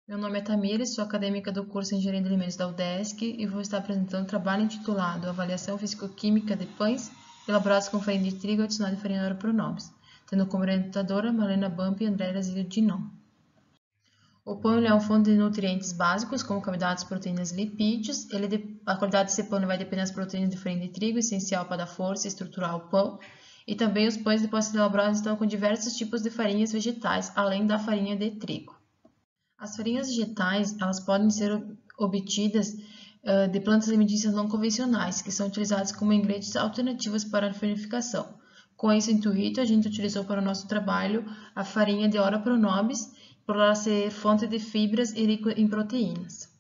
Meu nome é Tamires, sou acadêmica do curso em Engenharia de Alimentos da UDESC e vou estar apresentando um trabalho intitulado Avaliação Físico-Química de Pães elaborados com farinha de trigo adicionada de farinha de Oro-Pronobis, tendo como orientadora Malena Bump e André Zilio Dinon. O pão é uma fonte de nutrientes básicos, como carboidratos, proteínas e lipídios. A qualidade desse pão vai depender das proteínas de farinha de trigo, essencial para dar força e estruturar o pão. E também os pães podem ser elaborados com diversos tipos de farinhas vegetais, além da farinha de trigo. As farinhas vegetais, elas podem ser obtidas de plantas alimentícias não convencionais, que são utilizadas como ingredientes alternativos para a farinificação. Com esse intuito, a gente utilizou para o nosso trabalho a farinha de Oro-Pronobis, por ela ser fonte de fibras e rica em proteínas.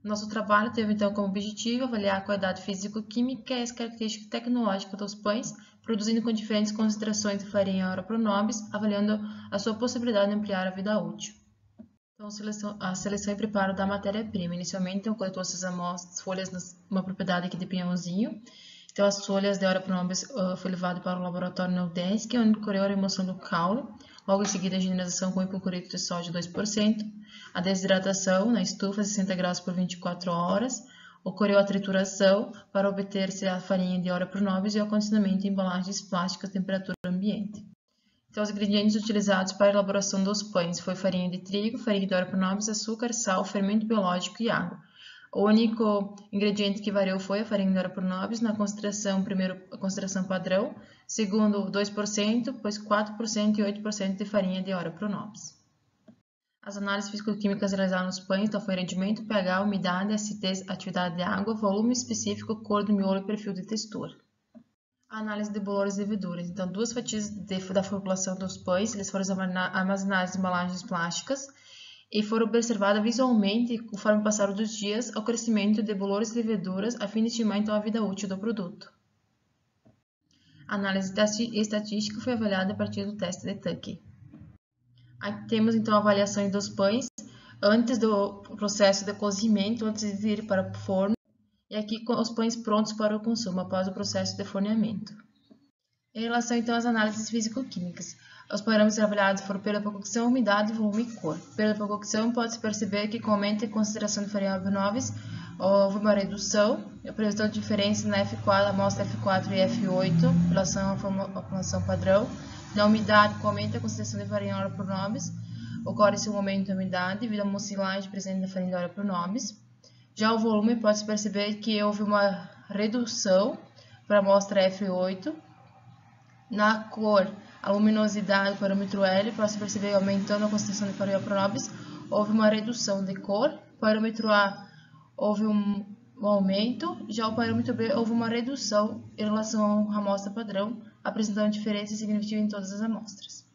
Nosso trabalho teve então como objetivo avaliar a qualidade físico-química e as características tecnológicas dos pães, produzindo com diferentes concentrações de farinha Oro-Pronobis, avaliando a sua possibilidade de ampliar a vida útil. Então, a seleção e preparo da matéria-prima. Inicialmente, eu coletou essas amostras, folhas numa propriedade aqui de Pinhãozinho. Então, as folhas de Oro-Pronobis foi levado para o laboratório na UDESC, onde ocorreu a remoção do caule. Logo em seguida, a higienização com hipoclorito de sódio 2%. A desidratação na estufa, 60 graus por 24 horas. Ocorreu a trituração para obter-se a farinha de Oro-Pronobis e o acondicionamento em embalagens plásticas a temperatura ambiente. Então, os ingredientes utilizados para a elaboração dos pães foi farinha de trigo, farinha de Oro-Pronobis, açúcar, sal, fermento biológico e água. O único ingrediente que variou foi a farinha de Oro-Pronobis na concentração, primeiro a concentração padrão, segundo 2%, depois 4% e 8% de farinha de Oro-Pronobis. As análises físico-químicas realizadas nos pães então foi rendimento, pH, umidade, acidez, atividade de água, volume específico, cor do miolo e perfil de textura. A análise de bolores e leveduras. Então, duas fatias da formulação dos pães, eles foram armazenados em embalagens plásticas e foram observadas visualmente, conforme passaram dos dias, o crescimento de bolores e leveduras, a fim de estimar então a vida útil do produto. A análise estatística foi avaliada a partir do teste de Tuckey. Aqui temos então a avaliação dos pães antes do processo de cozimento, antes de ir para o forno. E aqui os pães prontos para o consumo após o processo de forneamento. Em relação então às análises físico-químicas, os parâmetros avaliados foram pela cocção, umidade, volume e cor. Pela cocção, pode-se perceber que com aumento em concentração de farinha Oro-Pronobis houve uma redução, apresentou diferença na F4, amostra F4 e F8 em relação à formulação padrão. Na umidade, com aumento em concentração de farinha Oro-Pronobis, ocorre-se um aumento da umidade devido à mucilagem presente na farinha Oro-Pronobis. Já o volume, pode-se perceber que houve uma redução para a amostra F8. Na cor, a luminosidade, o parâmetro L, pode-se perceber aumentando a concentração de farinha Oro-Pronobis, houve uma redução de cor. O parâmetro A, houve um aumento. Já o parâmetro B, houve uma redução em relação à amostra padrão, apresentando diferença significativa em todas as amostras.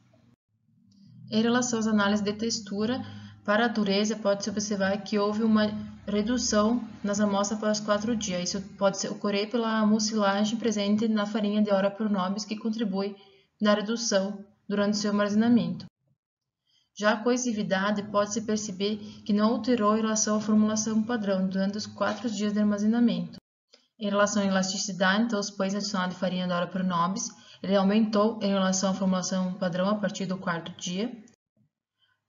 Em relação às análises de textura, para a dureza, pode-se observar que houve uma redução nas amostras após 4 dias. Isso pode ocorrer pela mucilagem presente na farinha de Oro-Pronobis, que contribui na redução durante seu armazenamento. Já a coesividade pode-se perceber que não alterou em relação à formulação padrão durante os 4 dias de armazenamento. Em relação à elasticidade, então, os pães adicionados de farinha de Oro-Pronobis, ele aumentou em relação à formulação padrão a partir do 4º dia.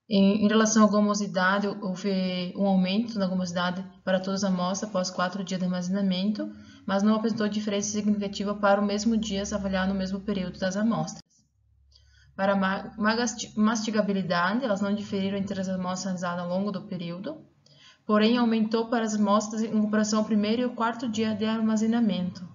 Em relação à gomosidade, houve um aumento na gomosidade para todas as amostras após 4 dias de armazenamento, mas não apresentou diferença significativa para o mesmo dia avaliado no mesmo período das amostras. Para a mastigabilidade, elas não diferiram entre as amostras realizadas ao longo do período, porém aumentou para as amostras em comparação ao 1º e o 4º dia de armazenamento.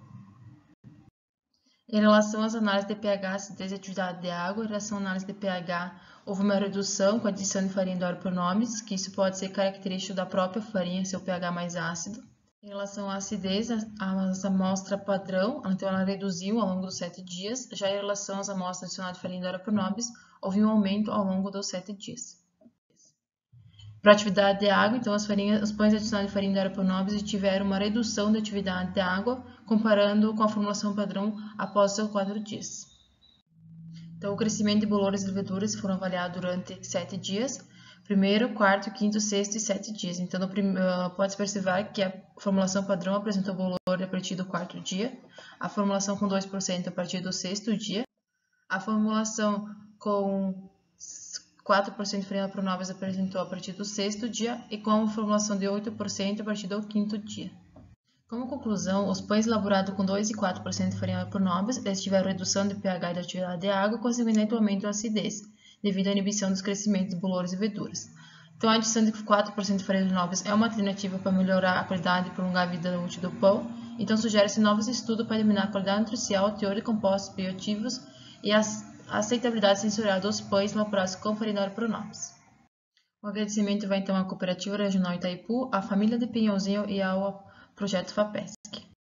Em relação às análises de pH, acidez e atividade de água, em relação à análise de pH, houve uma redução com a adição de farinha de Oro-Pronobis, que isso pode ser característico da própria farinha, seu pH mais ácido. Em relação à acidez, a amostra padrão, então ela reduziu ao longo dos 7 dias. Já em relação às amostras adicionadas de farinha de Oro-Pronobis, houve um aumento ao longo dos 7 dias. Para a atividade de água, então os pães adicionados de farinha de Oro-Pronobis tiveram uma redução da atividade de água, comparando com a formulação padrão após os 4 dias. Então, o crescimento de bolores e leveduras foram avaliados durante 7 dias, 1º, 4º, 5º, 6º e 7 dias. Então, pode-se perceber que a formulação padrão apresentou bolor a partir do 4º dia, a formulação com 2% a partir do 6º dia, a formulação com 4% de farinha pronobis apresentou a partir do 6º dia e com uma formulação de 8% a partir do 5º dia. Como conclusão, os pães elaborados com 2 e 4% de farinha pronobis eles tiveram redução de pH e da atividade de água, consequentemente aumento da acidez, devido à inibição dos crescimentos de bolores e verduras. Então, a adição de 4% de farinha pronobis é uma alternativa para melhorar a qualidade e prolongar a vida útil do pão. Então, sugere-se novos estudos para eliminar a qualidade nutricional, o teor de compostos bioativos e a aceitabilidade sensorial dos pães elaborados com farinha pronobis. O agradecimento vai então à Cooperativa Regional Itaipu, à família de Pinhãozinho e ao Projeto FAPESP.